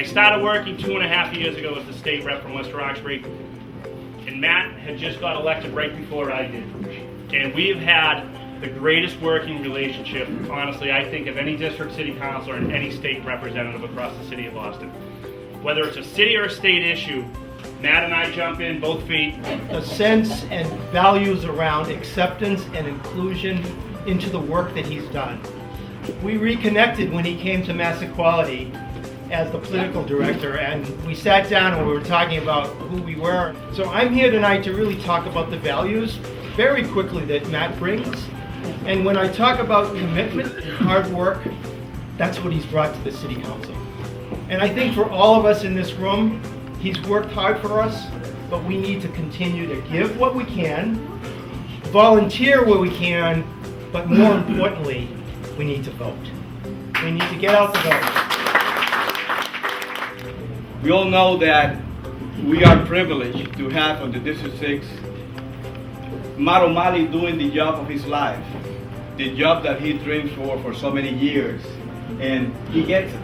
I started working 2.5 years ago as the state rep from West Roxbury, and Matt had just got elected right before I did. And we've had the greatest working relationship, honestly, I think, of any district city councilor and any state representative across the city of Boston. Whether it's a city or a state issue, Matt and I jump in both feet. A sense and values around acceptance and inclusion into the work that he's done. We reconnected when he came to Mass Equality as the political director, and we sat down and we were talking about who we were. So I'm here tonight to really talk about the values very quickly that Matt brings. And when I talk about commitment, hard work, that's what he's brought to the city council. And I think for all of us in this room, he's worked hard for us, but we need to continue to give what we can, volunteer where we can, but more importantly, we need to vote. We need to get out the vote. We all know that we are privileged to have on the District 6 Matt O'Malley doing the job of his life, the job that he dreamed for so many years, and he gets it.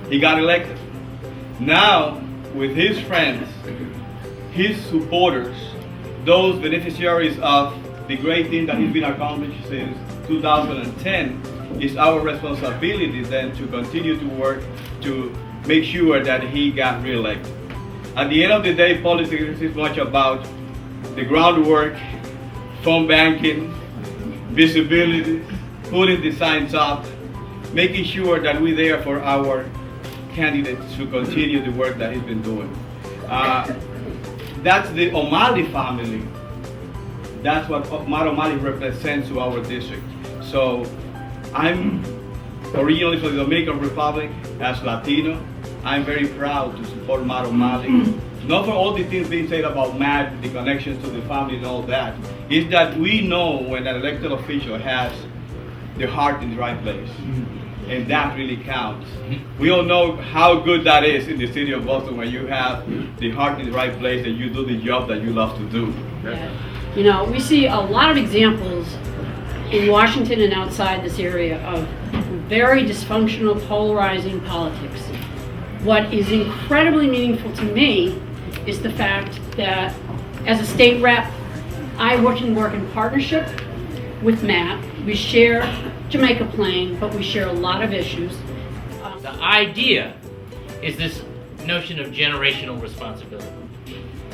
He got elected. Now, with his friends, his supporters, those beneficiaries of the great thing that he's been accomplished since 2010, it's our responsibility then to continue to work to make sure that he got reelected. At the end of the day, politics is much about the groundwork, phone banking, visibility, putting the signs up, making sure that we're there for our candidates to continue the work that he's been doing. That's the O'Malley family. That's what Matt O'Malley represents to our district. So I'm originally from the Dominican Republic as Latino. I'm very proud to support Matt O'Malley. Not for all the things being said about Matt, the connections to the family and all that. It's that we know when an elected official has the heart in the right place. And that really counts. We all know how good that is in the city of Boston when you have the heart in the right place and you do the job that you love to do. Yeah. You know, we see a lot of examples in Washington and outside this area of very dysfunctional, polarizing politics. What is incredibly meaningful to me is the fact that as a state rep, I work in partnership with Matt. We share Jamaica Plain, but we share a lot of issues. The idea is this notion of generational responsibility.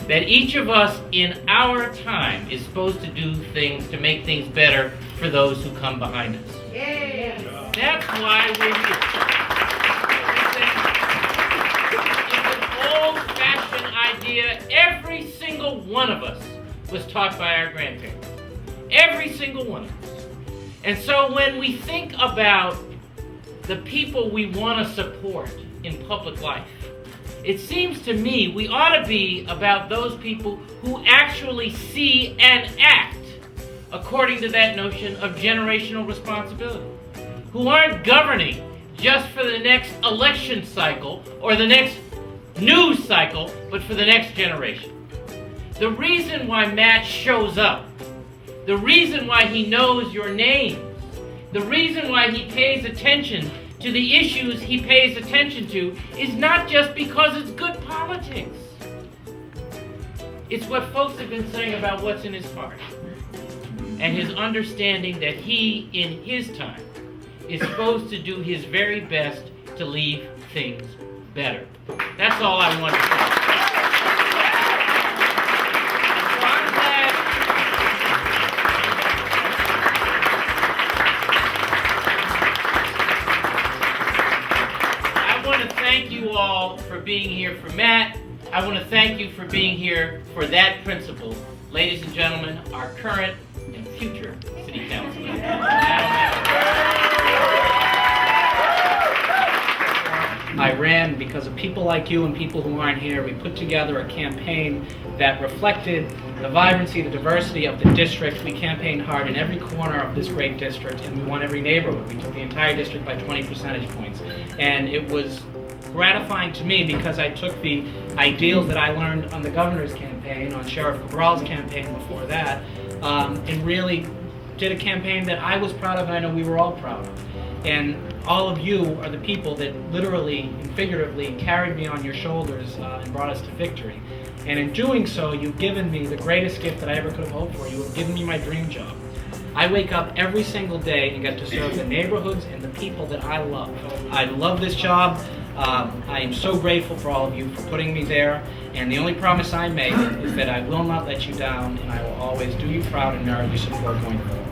That each of us in our time is supposed to do things to make things better for those who come behind us. Yes. That's why we're here. It's an old-fashioned idea. Every single one of us was taught by our grandparents. Every single one of us. And so when we think about the people we want to support in public life, it seems to me we ought to be about those people who actually see and act according to that notion of generational responsibility, who aren't governing just for the next election cycle or the next news cycle, but for the next generation. The reason why Matt shows up, the reason why he knows your names, the reason why he pays attention to the issues he pays attention to is not just because it's good politics. It's what folks have been saying about what's in his heart and his understanding that he, in his time, is supposed to do his very best to leave things better. That's all I want to say. Thank you all for being here for Matt. I want to thank you for being here for that principle. Ladies and gentlemen, our current and future city councilor. I ran because of people like you and people who aren't here. We put together a campaign that reflected the vibrancy, the diversity of the district. We campaigned hard in every corner of this great district, and we won every neighborhood. We took the entire district by 20 percentage points. And it was gratifying to me because I took the ideals that I learned on the governor's campaign, on Sheriff Cabral's campaign before that, and really did a campaign that I was proud of and I know we were all proud of. And all of you are the people that literally and figuratively carried me on your shoulders and brought us to victory. And in doing so, you've given me the greatest gift that I ever could have hoped for. You have given me my dream job. I wake up every single day and get to serve the neighborhoods and the people that I love. I love this job. I am so grateful for all of you for putting me there. And the only promise I make is that I will not let you down, and I will always do you proud and merit your support going forward.